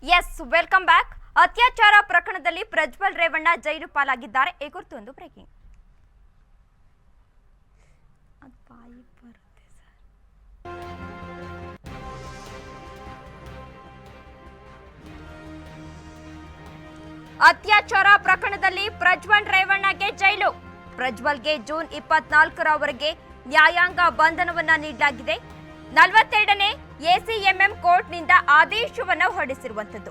S welcome back. ಅತ್ಯಾಚಾರ ಪ್ರಕರಣದಲ್ಲಿ ಪ್ರಜ್ವಲ್ ರೇವಣ್ಣ ಜೈಲು ಪಾಲಾಗಿದ್ದಾರೆ. ಈ ಕುರಿತು ಒಂದು ಬ್ರೇಕಿಂಗ್. ಅತ್ಯಾಚಾರ ಪ್ರಕರಣದಲ್ಲಿ ಪ್ರಜ್ವಲ್ ರೇವಣ್ಣಗೆ ಜೈಲು. ಪ್ರಜ್ವಲ್ಗೆ ಜೂನ್ 24ರವರೆಗೆ ನ್ಯಾಯಾಂಗ ಬಂಧನವನ್ನ ನೀಡಲಾಗಿದೆ. 42ನೇ ಎಸಿಎಂಎಂ ಕೋರ್ಟ್ನಿಂದ ಆದೇಶವನ್ನು ಹೊರಡಿಸಿರುವಂತದ್ದು.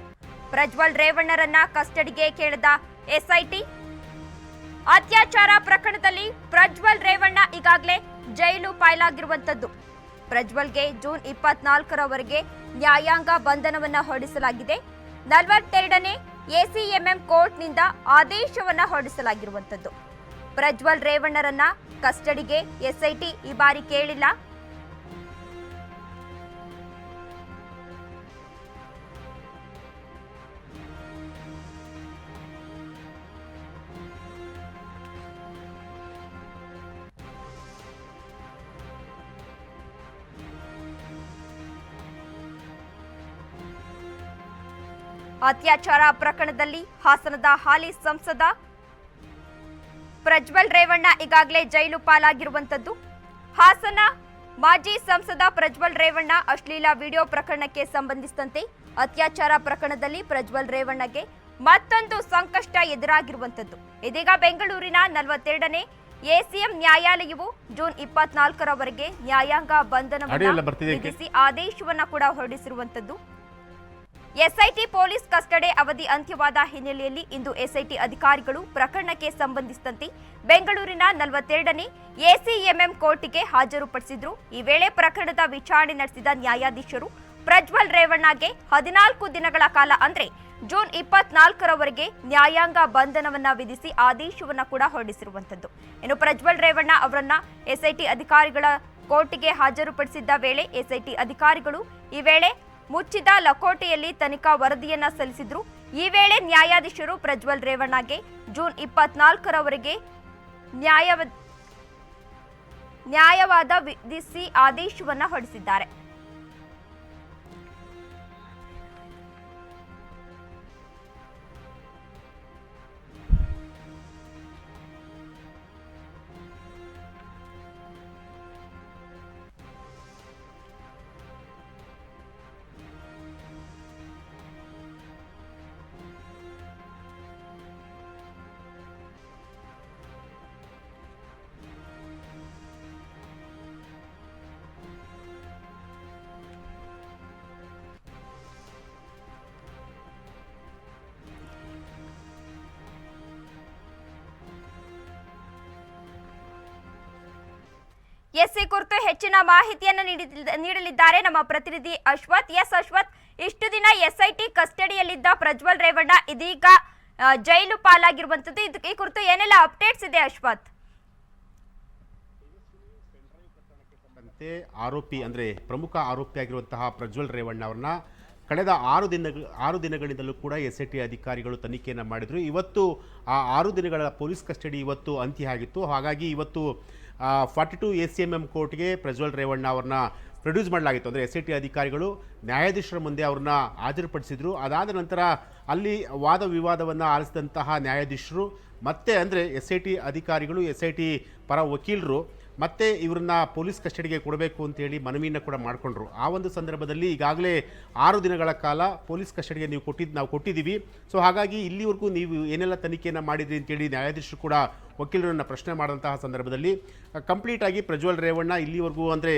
ಪ್ರಜ್ವಲ್ ರೇವಣ್ಣರನ್ನ ಕಸ್ಟಡಿಗೆ ಕೇಳಿದ ಎಸ್ಐಟಿ. ಅತ್ಯಾಚಾರ ಪ್ರಕರಣದಲ್ಲಿ ಪ್ರಜ್ವಲ್ ರೇವಣ್ಣ ಈಗಾಗಲೇ ಜೈಲು ಪಾಲಾಗಿರುವಂತದ್ದು. ಪ್ರಜ್ವಲ್ಗೆ ಜೂನ್ 24ರವರೆಗೆ ನ್ಯಾಯಾಂಗ ಬಂಧನವನ್ನ ಹೊರಡಿಸಲಾಗಿದೆ. 42ನೇ ಎಸಿಎಂಎಂ ಕೋರ್ಟ್ನಿಂದ ಆದೇಶವನ್ನ ಹೊರಡಿಸಲಾಗಿರುವಂತದ್ದು. ಪ್ರಜ್ವಲ್ ರೇವಣ್ಣರನ್ನ ಕಸ್ಟಡಿಗೆ ಎಸ್ಐಟಿ ಈ ಬಾರಿ ಕೇಳಿಲ್ಲ. ಅತ್ಯಾಚಾರ ಪ್ರಕರಣದಲ್ಲಿ ಹಾಸನದ ಹಾಲಿ ಸಂಸದ ಪ್ರಜ್ವಲ್ ರೇವಣ್ಣ ಈಗಾಗಲೇ ಜೈಲು ಪಾಲಾಗಿರುವಂತದ್ದು. ಹಾಸನ ಮಾಜಿ ಸಂಸದ ಪ್ರಜ್ವಲ್ ರೇವಣ್ಣ ಅಶ್ಲೀಲ ವಿಡಿಯೋ ಪ್ರಕರಣಕ್ಕೆ ಸಂಬಂಧಿಸಿದಂತೆ ಅತ್ಯಾಚಾರ ಪ್ರಕರಣದಲ್ಲಿ ಪ್ರಜ್ವಲ್ ರೇವಣ್ಣಗೆ ಮತ್ತೊಂದು ಸಂಕಷ್ಟ ಎದುರಾಗಿರುವಂತದ್ದು. ಇದೀಗ ಬೆಂಗಳೂರಿನ 42ನೇ ಎಸಿಎಂ ನ್ಯಾಯಾಲಯವು ಜೂನ್ 24ರವರೆಗೆ ನ್ಯಾಯಾಂಗ ಬಂಧನವನ್ನು ವಿಧಿಸಿ ಆದೇಶವನ್ನ ಕೂಡ ಹೊರಡಿಸಿರುವಂತದ್ದು. ಎಸ್ಐಟಿ ಪೊಲೀಸ್ ಕಸ್ಟಡಿ ಅವಧಿ ಅಂತ್ಯವಾದ ಹಿನ್ನೆಲೆಯಲ್ಲಿ ಇಂದು ಎಸ್ಐಟಿ ಅಧಿಕಾರಿಗಳು ಪ್ರಕರಣಕ್ಕೆ ಸಂಬಂಧಿಸಿದಂತೆ ಬೆಂಗಳೂರಿನ 42ನೇ ಎಸಿಎಂಎಂ ಕೋರ್ಟ್ಗೆ ಹಾಜರುಪಡಿಸಿದ್ರು. ಈ ವೇಳೆ ಪ್ರಕರಣದ ವಿಚಾರಣೆ ನಡೆಸಿದ ನ್ಯಾಯಾಧೀಶರು ಪ್ರಜ್ವಲ್ ರೇವಣ್ಣಗೆ 14 ದಿನಗಳ ಕಾಲ ಅಂದ್ರೆ ಜೂನ್ 24ರವರೆಗೆ ನ್ಯಾಯಾಂಗ ಬಂಧನವನ್ನ ವಿಧಿಸಿ ಆದೇಶವನ್ನ ಕೂಡ ಹೊರಡಿಸಿರುವಂತದ್ದು. ಇನ್ನು ಪ್ರಜ್ವಲ್ ರೇವಣ್ಣ ಅವರನ್ನ ಎಸ್ಐಟಿ ಅಧಿಕಾರಿಗಳ ಕೋರ್ಟ್ಗೆ ಹಾಜರುಪಡಿಸಿದ್ದ ವೇಳೆ ಎಸ್ಐಟಿ ಅಧಿಕಾರಿಗಳು ಈ ವೇಳೆ ಮುಚ್ಚಿದ ಲಕೋಟೆಯಲ್ಲಿ ತನಿಖಾ ವರದಿಯನ್ನ ಸಲ್ಲಿಸಿದ್ರು. ಈ ವೇಳೆ ನ್ಯಾಯಾಧೀಶರು ಪ್ರಜ್ವಲ್ ರೇವಣ್ಣಗೆ ಜೂನ್ 24ರವರೆಗೆ ನ್ಯಾಯವಾದ ವಿಧಿಸಿ ಆದೇಶವನ್ನ ಹೊರಡಿಸಿದ್ದಾರೆ. ಎಸ್ ಈ ಕುರಿತು ಹೆಚ್ಚಿನ ಮಾಹಿತಿಯನ್ನು ನೀಡಲಿದ್ದಾರೆ ನಮ್ಮ ಪ್ರತಿನಿಧಿ ಅಶ್ವಥ್. ಎಸ್ ಅಶ್ವಥ್, ಇಷ್ಟು ದಿನ ಎಸ್ಐಟಿ ಕಸ್ಟಡಿಯಲ್ಲಿದ್ದ ಪ್ರಜ್ವಲ್ ರೇವಣ್ಣ ಇದೀಗ ಜೈಲು ಪಾಲಾಗಿರುವಂತದ್ದು. ಈ ಕುರಿತು ಏನೆಲ್ಲ ಅಪ್ಡೇಟ್ಸ್ ಇದೆ ಅಶ್ವಥ್? ಆರೋಪಿ ಅಂದ್ರೆ ಪ್ರಮುಖ ಆರೋಪಿಯಾಗಿರುವಂತಹ ಪ್ರಜ್ವಲ್ ರೇವಣ್ಣ ಅವರನ್ನ ಕಳೆದ 6 ದಿನಗಳಿಂದಲೂ ಕೂಡ ಎಸ್ಐಟಿ ಅಧಿಕಾರಿಗಳು ತನಿಖೆಯನ್ನು ಮಾಡಿದ್ರು. ಇವತ್ತು ಆ 6 ದಿನಗಳ ಪೊಲೀಸ್ ಕಸ್ಟಡಿ ಇವತ್ತು ಅಂತ್ಯ ಆಗಿತ್ತು. ಹಾಗಾಗಿ ಇವತ್ತು 42 ಎಸಿಎಂಎಂ ಕೋರ್ಟ್ಗೆ ಪ್ರಜ್ವಲ್ ರೇವಣ್ಣ ಅವ್ರನ್ನ ಪ್ರೊಡ್ಯೂಸ್ ಮಾಡಲಾಗಿತ್ತು. ಅಂದರೆ ಎಸ್ಐಟಿ ಅಧಿಕಾರಿಗಳು ನ್ಯಾಯಾಧೀಶರ ಮುಂದೆ ಅವ್ರನ್ನ ಹಾಜರುಪಡಿಸಿದ್ರು. ಅದಾದ ನಂತರ ಅಲ್ಲಿ ವಾದ ವಿವಾದವನ್ನು ಆಲಿಸಿದಂತಹ ನ್ಯಾಯಾಧೀಶರು ಮತ್ತೆ ಅಂದರೆ ಎಸ್ಐಟಿ ಅಧಿಕಾರಿಗಳು ಎಸ್ಐಟಿ ಪರ ವಕೀಲರು ಮತ್ತೆ ಇವ್ರನ್ನ ಪೊಲೀಸ್ ಕಸ್ಟಡಿಗೆ ಕೊಡಬೇಕು ಅಂತೇಳಿ ಮನವಿಯನ್ನು ಕೂಡ ಮಾಡಿಕೊಂಡ್ರು. ಆ ಒಂದು ಸಂದರ್ಭದಲ್ಲಿ ಈಗಾಗಲೇ 6 ದಿನಗಳ ಕಾಲ ಪೊಲೀಸ್ ಕಸ್ಟಡಿಗೆ ನಾವು ಕೊಟ್ಟಿದ್ದೀವಿ. ಸೊ ಹಾಗಾಗಿ ಇಲ್ಲಿವರೆಗೂ ನೀವು ಏನೆಲ್ಲ ತನಿಖೆಯನ್ನು ಮಾಡಿದ್ರಿ ಅಂತೇಳಿ ನ್ಯಾಯಾಧೀಶರು ಕೂಡ ವಕೀಲರನ್ನು ಪ್ರಶ್ನೆ ಮಾಡಿದಂತಹ ಸಂದರ್ಭದಲ್ಲಿ ಕಂಪ್ಲೀಟಾಗಿ ಪ್ರಜ್ವಲ್ ರೇವಣ್ಣ ಇಲ್ಲಿವರೆಗೂ ಅಂದರೆ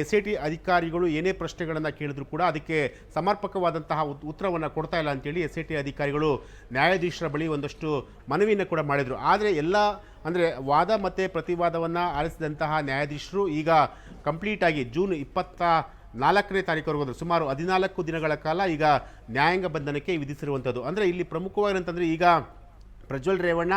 ಎಸ್ಐಟಿ ಅಧಿಕಾರಿಗಳು ಏನೇ ಪ್ರಶ್ನೆಗಳನ್ನು ಕೇಳಿದ್ರು ಕೂಡ ಅದಕ್ಕೆ ಸಮರ್ಪಕವಾದಂತಹ ಉತ್ತರವನ್ನು ಕೊಡ್ತಾ ಇಲ್ಲ ಅಂತೇಳಿ ಎಸ್ಐಟಿ ಅಧಿಕಾರಿಗಳು ನ್ಯಾಯಾಧೀಶರ ಬಳಿ ಒಂದಷ್ಟು ಮನವಿಯನ್ನು ಕೂಡ ಮಾಡಿದರು. ಆದರೆ ಎಲ್ಲ ಅಂದರೆ ವಾದ ಮತ್ತು ಪ್ರತಿವಾದವನ್ನು ಆಲಿಸಿದಂತಹ ನ್ಯಾಯಾಧೀಶರು ಈಗ ಕಂಪ್ಲೀಟಾಗಿ ಜೂನ್ 24ನೇ ತಾರೀಕುವರೆಗೂ ಸುಮಾರು 14 ದಿನಗಳ ಕಾಲ ಈಗ ನ್ಯಾಯಾಂಗ ಬಂಧನಕ್ಕೆ ವಿಧಿಸಿರುವಂಥದ್ದು. ಅಂದರೆ ಇಲ್ಲಿ ಪ್ರಮುಖವಾಗಿರೋಂತಂದರೆ ಈಗ ಪ್ರಜ್ವಲ್ ರೇವಣ್ಣ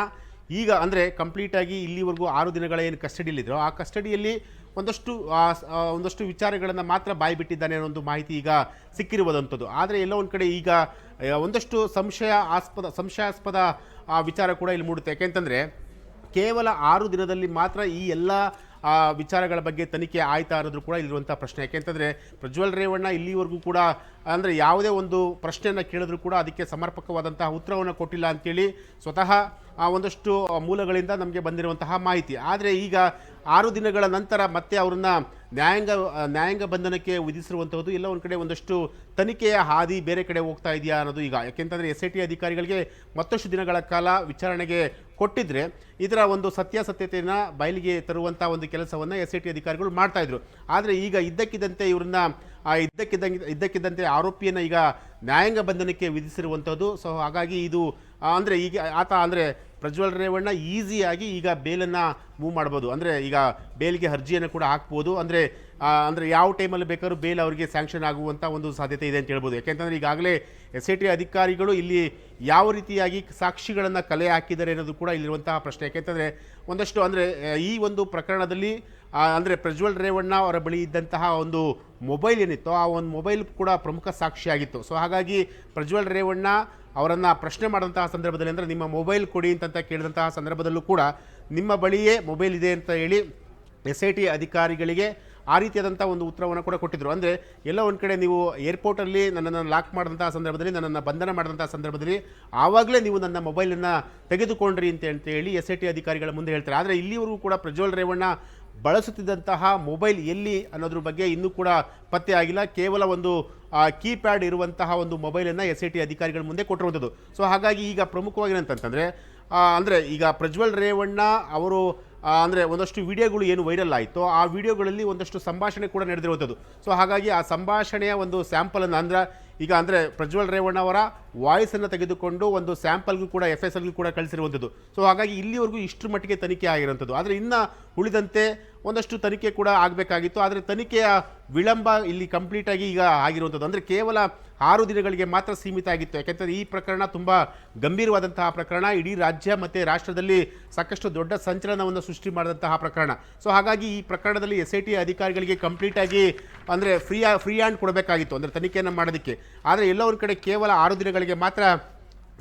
ಈಗ ಅಂದರೆ ಕಂಪ್ಲೀಟಾಗಿ ಇಲ್ಲಿವರೆಗೂ 6 ದಿನಗಳ ಏನು ಕಸ್ಟಡಿಯಲ್ಲಿದ್ದರೋ ಆ ಕಸ್ಟಡಿಯಲ್ಲಿ ಒಂದಷ್ಟು ವಿಚಾರಗಳನ್ನು ಮಾತ್ರ ಬಾಯಿ ಬಿಟ್ಟಿದ್ದಾನೆ ಅನ್ನೋ ಒಂದು ಮಾಹಿತಿ ಈಗ ಸಿಕ್ಕಿರುವುದಂಥದ್ದು. ಆದರೆ ಎಲ್ಲೋ ಒಂದು ಕಡೆ ಈಗ ಒಂದಷ್ಟು ಸಂಶಯಾಸ್ಪದ ವಿಚಾರ ಕೂಡ ಇಲ್ಲಿ ಮೂಡುತ್ತೆ. ಯಾಕೆಂತಂದರೆ ಕೇವಲ 6 ದಿನದಲ್ಲಿ ಮಾತ್ರ ಈ ಎಲ್ಲ ವಿಚಾರಗಳ ಬಗ್ಗೆ ತನಿಖೆ ಆಯ್ತಾ ಅನ್ನೋದು ಕೂಡ ಇಲ್ಲಿರುವಂಥ ಪ್ರಶ್ನೆ. ಯಾಕೆಂತಂದರೆ ಪ್ರಜ್ವಲ್ ರೇವಣ್ಣ ಇಲ್ಲಿವರೆಗೂ ಕೂಡ ಅಂದರೆ ಯಾವುದೇ ಒಂದು ಪ್ರಶ್ನೆಯನ್ನು ಕೇಳಿದ್ರು ಕೂಡ ಅದಕ್ಕೆ ಸಮರ್ಪಕವಾದಂತಹ ಉತ್ತರವನ್ನು ಕೊಟ್ಟಿಲ್ಲ ಅಂತೇಳಿ ಸ್ವತಃ ಒಂದಷ್ಟು ಮೂಲಗಳಿಂದ ನಮಗೆ ಬಂದಿರುವಂತಹ ಮಾಹಿತಿ. ಆದರೆ ಈಗ 6 ದಿನಗಳ ನಂತರ ಮತ್ತೆ ಅವ್ರನ್ನ ನ್ಯಾಯಾಂಗ ಬಂಧನಕ್ಕೆ ವಿಧಿಸಿರುವಂಥದ್ದು ಎಲ್ಲ ಒಂದು ಕಡೆ ಒಂದಷ್ಟು ತನಿಖೆಯ ಹಾದಿ ಬೇರೆ ಕಡೆ ಹೋಗ್ತಾ ಇದೆಯಾ ಅನ್ನೋದು ಈಗ. ಯಾಕೆಂತಂದರೆ SIT ಅಧಿಕಾರಿಗಳಿಗೆ ಮತ್ತಷ್ಟು ದಿನಗಳ ಕಾಲ ವಿಚಾರಣೆಗೆ ಕೊಟ್ಟಿದ್ರೆ ಇದರ ಒಂದು ಸತ್ಯಾಸತ್ಯತೆಯನ್ನು ಬಯಲಿಗೆ ತರುವಂಥ ಒಂದು ಕೆಲಸವನ್ನು SIT ಅಧಿಕಾರಿಗಳು ಮಾಡ್ತಾಯಿದ್ರು. ಆದರೆ ಈಗ ಇದ್ದಕ್ಕಿದ್ದಂತೆ ಇವ್ರನ್ನ ಇದ್ದಕ್ಕಿದ್ದಂತೆ ಆರೋಪಿಯನ್ನು ಈಗ ನ್ಯಾಯಾಂಗ ಬಂಧನಕ್ಕೆ ವಿಧಿಸಿರುವಂಥದ್ದು. ಸೊ ಹಾಗಾಗಿ ಇದು ಅಂದರೆ ಈಗ ಆತ ಅಂದರೆ ಪ್ರಜ್ವಲ್ ರೇವಣ್ಣ ಈಸಿಯಾಗಿ ಈಗ ಬೇಲನ್ನು ಮೂವ್ ಮಾಡ್ಬೋದು. ಅಂದರೆ ಈಗ ಬೇಲ್ಗೆ ಅರ್ಜಿಯನ್ನು ಕೂಡ ಹಾಕ್ಬೋದು. ಅಂದರೆ ಯಾವ ಟೈಮಲ್ಲಿ ಬೇಕಾದ್ರೂ ಬೇಲ್ ಅವರಿಗೆ ಸ್ಯಾಂಕ್ಷನ್ ಆಗುವಂಥ ಒಂದು ಸಾಧ್ಯತೆ ಇದೆ ಅಂತ ಹೇಳ್ಬೋದು. ಯಾಕೆಂತಂದರೆ ಈಗಾಗಲೇ SIT ಅಧಿಕಾರಿಗಳು ಇಲ್ಲಿ ಯಾವ ರೀತಿಯಾಗಿ ಸಾಕ್ಷಿಗಳನ್ನು ಕಲೆ ಹಾಕಿದ್ದಾರೆ ಅನ್ನೋದು ಕೂಡ ಇಲ್ಲಿರುವಂತಹ ಪ್ರಶ್ನೆ. ಯಾಕೆಂತಂದರೆ ಒಂದಷ್ಟು ಅಂದರೆ ಈ ಒಂದು ಪ್ರಕರಣದಲ್ಲಿ ಅಂದರೆ ಪ್ರಜ್ವಲ್ ರೇವಣ್ಣ ಅವರ ಬಳಿ ಇದ್ದಂತಹ ಒಂದು ಮೊಬೈಲ್ ಏನಿತ್ತು ಆ ಒಂದು ಮೊಬೈಲ್ ಕೂಡ ಪ್ರಮುಖ ಸಾಕ್ಷಿಯಾಗಿತ್ತು. ಸೊ ಹಾಗಾಗಿ ಪ್ರಜ್ವಲ್ ರೇವಣ್ಣ ಅವರನ್ನು ಪ್ರಶ್ನೆ ಮಾಡಿದಂತಹ ಸಂದರ್ಭದಲ್ಲಿ ಅಂದರೆ ನಿಮ್ಮ ಮೊಬೈಲ್ ಕೊಡಿ ಅಂತ ಕೇಳಿದಂತಹ ಸಂದರ್ಭದಲ್ಲೂ ಕೂಡ ನಿಮ್ಮ ಬಳಿಯೇ ಮೊಬೈಲ್ ಇದೆ ಅಂತ ಹೇಳಿ SIT ಅಧಿಕಾರಿಗಳಿಗೆ ಆ ರೀತಿಯಾದಂಥ ಒಂದು ಉತ್ತರವನ್ನು ಕೂಡ ಕೊಟ್ಟಿದ್ದರು. ಅಂದರೆ ಎಲ್ಲ ಒಂದು ಕಡೆ ನೀವು ಏರ್ಪೋರ್ಟಲ್ಲಿ ನನ್ನನ್ನು ಲಾಕ್ ಮಾಡಿದಂಥ ಸಂದರ್ಭದಲ್ಲಿ ನನ್ನನ್ನು ಬಂಧನ ಮಾಡಿದಂಥ ಸಂದರ್ಭದಲ್ಲಿ ಆವಾಗಲೇ ನೀವು ನನ್ನ ಮೊಬೈಲನ್ನು ತೆಗೆದುಕೊಂಡ್ರಿ ಅಂತ ಹೇಳಿ SIT ಅಧಿಕಾರಿಗಳ ಮುಂದೆ ಹೇಳ್ತಾರೆ. ಆದರೆ ಇಲ್ಲಿವರೆಗೂ ಕೂಡ ಪ್ರಜ್ವಲ್ ರೇವಣ್ಣ ಬಳಸುತ್ತಿದ್ದಂತಹ ಮೊಬೈಲ್ ಎಲ್ಲಿ ಅನ್ನೋದ್ರ ಬಗ್ಗೆ ಇನ್ನೂ ಕೂಡ ಪತ್ತೆ ಆಗಿಲ್ಲ. ಕೇವಲ ಒಂದು ಕೀಪ್ಯಾಡ್ ಇರುವಂತಹ ಒಂದು ಮೊಬೈಲನ್ನು SIT ಅಧಿಕಾರಿಗಳ ಮುಂದೆ ಕೊಟ್ಟಿರುವಂಥದ್ದು. ಸೊ ಹಾಗಾಗಿ ಈಗ ಪ್ರಮುಖವಾಗಿ ಏನಂತಂದರೆ ಅಂದರೆ ಈಗ ಪ್ರಜ್ವಲ್ ರೇವಣ್ಣ ಅವರು ಅಂದರೆ ಒಂದಷ್ಟು ವಿಡಿಯೋಗಳು ಏನು ವೈರಲ್ ಆಯಿತು ಆ ವಿಡಿಯೋಗಳಲ್ಲಿ ಒಂದಷ್ಟು ಸಂಭಾಷಣೆ ಕೂಡ ನಡೆದಿರುವಂಥದ್ದು. ಸೊ ಹಾಗಾಗಿ ಆ ಸಂಭಾಷಣೆಯ ಒಂದು ಸ್ಯಾಂಪಲನ್ನು ಅಂದರೆ ಪ್ರಜ್ವಲ್ ರೇವಣ್ಣ ಅವರ ವಾಯ್ಸನ್ನು ತೆಗೆದುಕೊಂಡು ಒಂದು ಸ್ಯಾಂಪಲ್ಗೂ ಕೂಡ FSLಗೂ ಕೂಡ ಕಳಿಸಿರುವಂಥದ್ದು. ಸೊ ಹಾಗಾಗಿ ಇಲ್ಲಿವರೆಗೂ ಇಷ್ಟರ ಮಟ್ಟಿಗೆ ತನಿಖೆ ಆಗಿರುವಂಥದ್ದು. ಆದರೆ ಇನ್ನು ಉಳಿದಂತೆ ಒಂದಷ್ಟು ತನಿಖೆ ಕೂಡ ಆಗಬೇಕಾಗಿತ್ತು. ಆದರೆ ತನಿಖೆಯ ವಿಳಂಬ ಇಲ್ಲಿ ಕಂಪ್ಲೀಟಾಗಿ ಈಗ ಆಗಿರುವಂಥದ್ದು. ಅಂದರೆ ಕೇವಲ 6 ದಿನಗಳಿಗೆ ಮಾತ್ರ ಸೀಮಿತ ಆಗಿತ್ತು. ಯಾಕೆಂದರೆ ಈ ಪ್ರಕರಣ ತುಂಬ ಗಂಭೀರವಾದಂತಹ ಪ್ರಕರಣ, ಇಡೀ ರಾಜ್ಯ ಮತ್ತು ರಾಷ್ಟ್ರದಲ್ಲಿ ಸಾಕಷ್ಟು ದೊಡ್ಡ ಸಂಚಲನವನ್ನು ಸೃಷ್ಟಿ ಮಾಡಿದಂತಹ ಪ್ರಕರಣ. ಸೊ ಹಾಗಾಗಿ ಈ ಪ್ರಕರಣದಲ್ಲಿ SIT ಅಧಿಕಾರಿಗಳಿಗೆ ಕಂಪ್ಲೀಟಾಗಿ ಅಂದರೆ ಫ್ರೀ ಹ್ಯಾಂಡ್ ಕೊಡಬೇಕಾಗಿತ್ತು ಅಂದರೆ ತನಿಖೆಯನ್ನು ಮಾಡೋದಕ್ಕೆ. ಆದರೆ ಎಲ್ಲೋ ಒಂದು ಕಡೆ ಕೇವಲ 6 ದಿನಗಳಿಗೆ ಮಾತ್ರ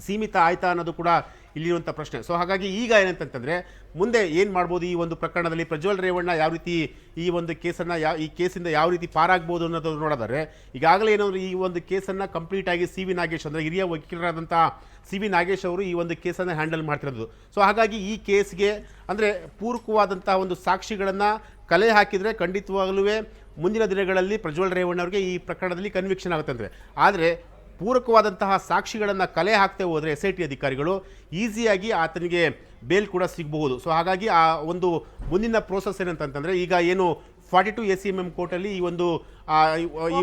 ಸೀಮಿತ ಆಯ್ತಾ ಅನ್ನೋದು ಕೂಡ ಇಲ್ಲಿರುವಂಥ ಪ್ರಶ್ನೆ. ಸೊ ಹಾಗಾಗಿ ಈಗ ಏನಂತಂದರೆ ಮುಂದೆ ಏನು ಮಾಡ್ಬೋದು ಈ ಒಂದು ಪ್ರಕರಣದಲ್ಲಿ ಪ್ರಜ್ವಲ್ ರೇವಣ್ಣ ಯಾವ ರೀತಿ ಈ ಒಂದು ಕೇಸನ್ನು ಈ ಕೇಸಿಂದ ಯಾವ ರೀತಿ ಪಾರಾಗ್ಬೋದು ಅನ್ನೋದು ನೋಡಿದರೆ ಈಗಾಗಲೇ ಏನಂದ್ರೆ ಈ ಒಂದು ಕೇಸನ್ನು ಕಂಪ್ಲೀಟಾಗಿ CV ನಾಗೇಶ್ ಅಂದರೆ ಹಿರಿಯ ವಕೀಲರಾದಂಥ CV ನಾಗೇಶ್ ಅವರು ಈ ಒಂದು ಕೇಸನ್ನು ಹ್ಯಾಂಡಲ್ ಮಾಡ್ತಿರೋದು. ಸೊ ಹಾಗಾಗಿ ಈ ಕೇಸ್ಗೆ ಅಂದರೆ ಪೂರಕವಾದಂಥ ಒಂದು ಸಾಕ್ಷಿಗಳನ್ನು ಕಲೆ ಹಾಕಿದರೆ ಖಂಡಿತವಾಗಲೂ ಮುಂದಿನ ದಿನಗಳಲ್ಲಿ ಪ್ರಜ್ವಲ್ ರೇವಣ್ಣ ಅವರಿಗೆ ಈ ಪ್ರಕರಣದಲ್ಲಿ ಕನ್ವಿಕ್ಷನ್ ಆಗುತ್ತಂತೆ. ಆದರೆ ಪೂರಕವಾದಂತಹ ಸಾಕ್ಷಿಗಳನ್ನು ಕಲೆ ಹಾಕ್ತೇ ಹೋದರೆ SIT ಅಧಿಕಾರಿಗಳು ಈಸಿಯಾಗಿ ಆತನಿಗೆ ಬೇಲ್ ಕೂಡ ಸಿಗಬಹುದು. ಸೊ ಹಾಗಾಗಿ ಆ ಒಂದು ಮುಂದಿನ ಪ್ರೋಸೆಸ್ ಏನಂತಂದರೆ ಈಗ ಏನು 42 ACMM ಕೋರ್ಟಲ್ಲಿ ಈ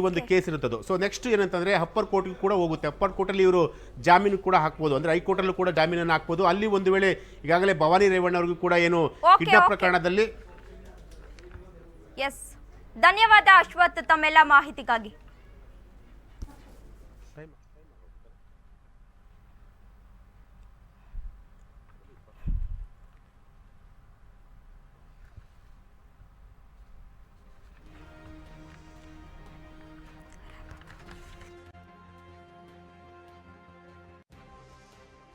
ಒಂದು ಕೇಸ್ ಇರುತ್ತದು. ಸೊ ನೆಕ್ಸ್ಟ್ ಏನಂತಂದರೆ ಅಪ್ಪರ್ ಕೋರ್ಟ್ಗೆ ಕೂಡ ಹೋಗುತ್ತೆ. ಅಪ್ಪರ್ ಕೋರ್ಟಲ್ಲಿ ಇವರು ಜಾಮೀನು ಕೂಡ ಹಾಕ್ಬೋದು, ಅಂದರೆ ಹೈಕೋರ್ಟಲ್ಲೂ ಕೂಡ ಜಾಮೀನನ್ನು ಹಾಕ್ಬೋದು. ಅಲ್ಲಿ ಒಂದು ವೇಳೆ ಈಗಾಗಲೇ ಭವಾನಿ ರೇವಣ್ಣ ಅವ್ರಿಗೂ ಕೂಡ ಏನು ಕಿಡ್ನಾಪ್ ಪ್ರಕರಣದಲ್ಲಿ. ಎಸ್, ಧನ್ಯವಾದ ಅಶ್ವಥ್ ತಮ್ಮೆಲ್ಲ ಮಾಹಿತಿಗಾಗಿ.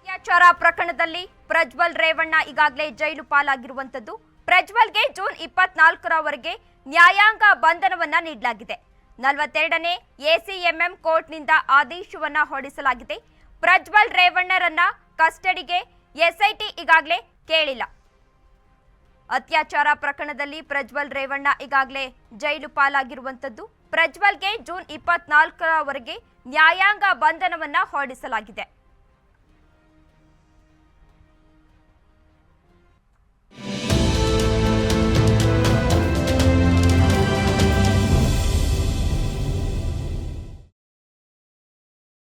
ಅತ್ಯಾಚಾರ ಪ್ರಕರಣದಲ್ಲಿ ಪ್ರಜ್ವಲ್ ರೇವಣ್ಣ ಈಗಾಗಲೇ ಜೈಲು ಪಾಲಾಗಿರುವಂತದ್ದು. ಪ್ರಜ್ವಲ್ಗೆ ಜೂನ್ 24ರವರೆಗೆ ನ್ಯಾಯಾಂಗ ಬಂಧನವನ್ನ ನೀಡಲಾಗಿದೆ. 42ನೇ ACMM ಕೋರ್ಟ್ನಿಂದ ಆದೇಶವನ್ನ ಹೊರಡಿಸಲಾಗಿದೆ. ಪ್ರಜ್ವಲ್ ರೇವಣ್ಣರನ್ನ ಕಸ್ಟಡಿಗೆ SIT ಈಗಾಗಲೇ ಕೇಳಿಲ್ಲ. ಅತ್ಯಾಚಾರ ಪ್ರಕರಣದಲ್ಲಿ ಪ್ರಜ್ವಲ್ ರೇವಣ್ಣ ಈಗಾಗಲೇ ಜೈಲು ಪಾಲಾಗಿರುವಂತದ್ದು. ಪ್ರಜ್ವಲ್ಗೆ ಜೂನ್ 24ರವರೆಗೆ ನ್ಯಾಯಾಂಗ ಬಂಧನವನ್ನ ಹೊರಡಿಸಲಾಗಿದೆ.